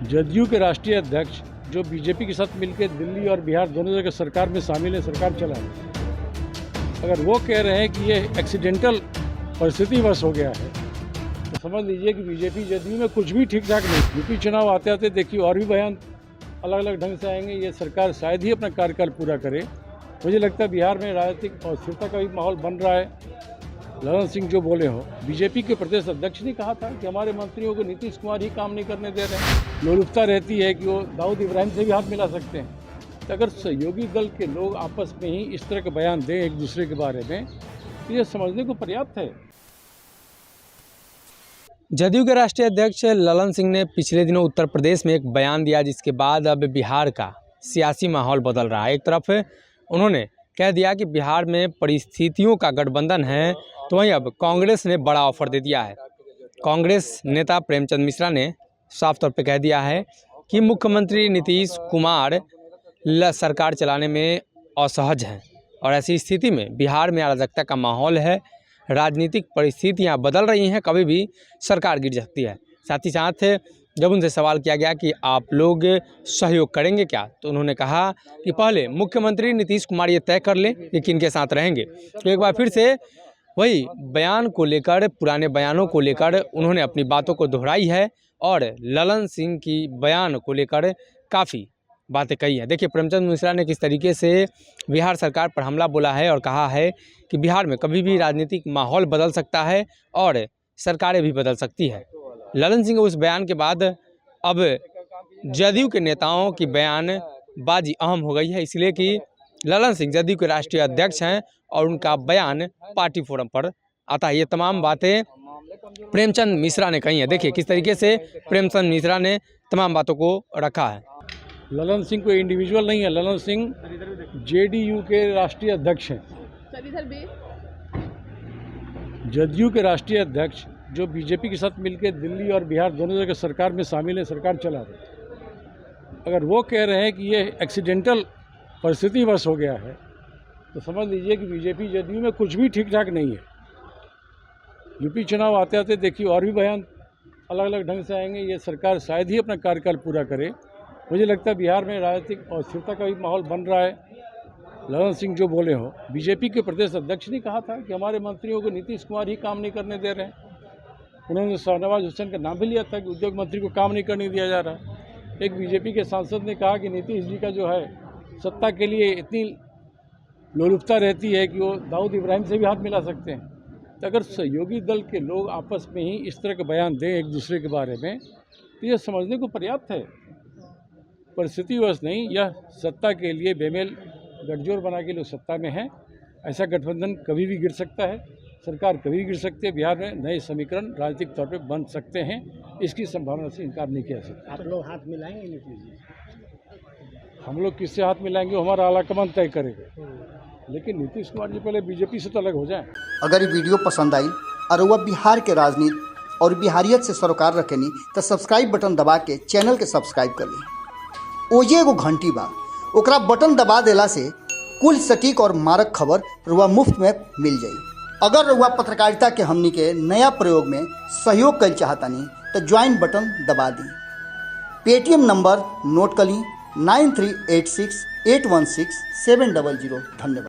जदयू के राष्ट्रीय अध्यक्ष जो बीजेपी के साथ मिलकर दिल्ली और बिहार दोनों जगह सरकार में शामिल है, सरकार चला है, अगर वो कह रहे हैं कि ये एक्सीडेंटल परिस्थितिवश हो गया है तो समझ लीजिए कि बीजेपी जदयू में कुछ भी ठीक ठाक नहीं। यूपी चुनाव आते आते देखिए और भी बयान अलग अलग ढंग से आएंगे। ये सरकार शायद ही अपना कार्यकाल पूरा करे। मुझे लगता है बिहार में राजनीतिक अस्थिरता का भी माहौल बन रहा है। ललन सिंह जो बोले हो, बीजेपी के प्रदेश अध्यक्ष ने कहा था कि हमारे मंत्रियों को नीतीश कुमार ही काम नहीं करने दे रहे हैं। लोलुपता रहती है कि वो दाऊद इब्राहिम से भी हाथ मिला सकते हैं। तो अगर सहयोगी दल के लोग आपस में ही इस तरह के बयान दें एक दूसरे के बारे में तो ये समझने को पर्याप्त है। जदयू के राष्ट्रीय अध्यक्ष ललन सिंह ने पिछले दिनों उत्तर प्रदेश में एक बयान दिया, जिसके बाद अब बिहार का सियासी माहौल बदल रहा है। एक तरफ उन्होंने कह दिया कि बिहार में परिस्थितियों का गठबंधन है, तो वहीं अब कांग्रेस ने बड़ा ऑफर दे दिया है। कांग्रेस नेता प्रेमचंद मिश्रा ने साफ तौर पर कह दिया है कि मुख्यमंत्री नीतीश कुमार सरकार चलाने में असहज हैं और ऐसी स्थिति में बिहार में अराजकता का माहौल है, राजनीतिक परिस्थितियां बदल रही हैं, कभी भी सरकार गिर सकती है। साथ ही साथ जब उनसे सवाल किया गया कि आप लोग सहयोग करेंगे क्या, तो उन्होंने कहा कि पहले मुख्यमंत्री नीतीश कुमार ये तय कर लें कि किनके साथ रहेंगे। तो एक बार फिर से वही बयान को लेकर, पुराने बयानों को लेकर उन्होंने अपनी बातों को दोहराई है और ललन सिंह की बयान को लेकर काफ़ी बातें कही है। देखिए प्रेमचंद मिश्रा ने किस तरीके से बिहार सरकार पर हमला बोला है और कहा है कि बिहार में कभी भी राजनीतिक माहौल बदल सकता है और सरकारें भी बदल सकती है। ललन सिंह उस बयान के बाद अब जदयू के नेताओं की बयानबाजी अहम हो गई है, इसलिए कि ललन सिंह जदयू के राष्ट्रीय अध्यक्ष हैं और उनका बयान पार्टी फोरम पर आता है। ये तमाम बातें प्रेमचंद मिश्रा ने कही हैं। देखिए किस तरीके से प्रेमचंद मिश्रा ने तमाम बातों को रखा है। ललन सिंह कोई इंडिविजुअल नहीं है। ललन सिंह जेडीयू के राष्ट्रीय अध्यक्ष हैं। जदयू के राष्ट्रीय अध्यक्ष जो बीजेपी के साथ मिलकर दिल्ली और बिहार दोनों जगह सरकार में शामिल है, सरकार चला रहे हैं। अगर वो कह रहे हैं कि ये एक्सीडेंटल परिस्थितिवश हो गया है तो समझ लीजिए कि बीजेपी जदयू में कुछ भी ठीक ठाक नहीं है। यूपी चुनाव आते आते देखिए और भी बयान अलग अलग ढंग से आएंगे। ये सरकार शायद ही अपना कार्यकाल पूरा करे। मुझे लगता है बिहार में राजनीतिक अस्थिरता का भी माहौल बन रहा है। ललन सिंह जो बोले हो, बीजेपी के प्रदेश अध्यक्ष ने कहा था कि हमारे मंत्रियों को नीतीश कुमार ही काम नहीं करने दे रहे हैं। उन्होंने शाहनवाज हुसैन का नाम भी लिया था कि उद्योग मंत्री को काम नहीं करने दिया जा रहा। एक बीजेपी के सांसद ने कहा कि नीतीश जी का जो है सत्ता के लिए इतनी लोलुपता रहती है कि वो दाऊद इब्राहिम से भी हाथ मिला सकते हैं। तो अगर सहयोगी दल के लोग आपस में ही इस तरह के बयान दें एक दूसरे के बारे में तो ये समझने को पर्याप्त है। परिस्थितिवश नहीं, यह सत्ता के लिए बेमेल गठजोड़ बना के लोग सत्ता में हैं। ऐसा गठबंधन कभी भी गिर सकता है, सरकार कभी भी गिर सकती है। बिहार में नए समीकरण राजनीतिक तौर पे बन सकते हैं, इसकी संभावना से इनकार नहीं किया सकता। आप लोग हाथ मिलाएंगे नीतीश जी? हम लोग किससे हाथ मिलाएंगे, हमारा आलाकमान तय करेगा। लेकिन नीतीश कुमार जी पहले बीजेपी से तो अलग हो जाए। अगर ये वीडियो पसंद आई और वह बिहार के राजनीति और बिहारियत से सरोकार रखेनी तो सब्सक्राइब बटन दबा के चैनल के सब्सक्राइब कर ली। ओजे एगो घंटी बा, ओकरा बटन दबा देला से कुल सटीक और मारक खबर रुआ मुफ्त में मिल जाई। अगर रुआ पत्रकारिता के हमनी के नया प्रयोग में सहयोग कर चाहतानी तो ज्वाइन बटन दबा दी। पेटीएम नंबर नोट कर ली 9386816700। धन्यवाद।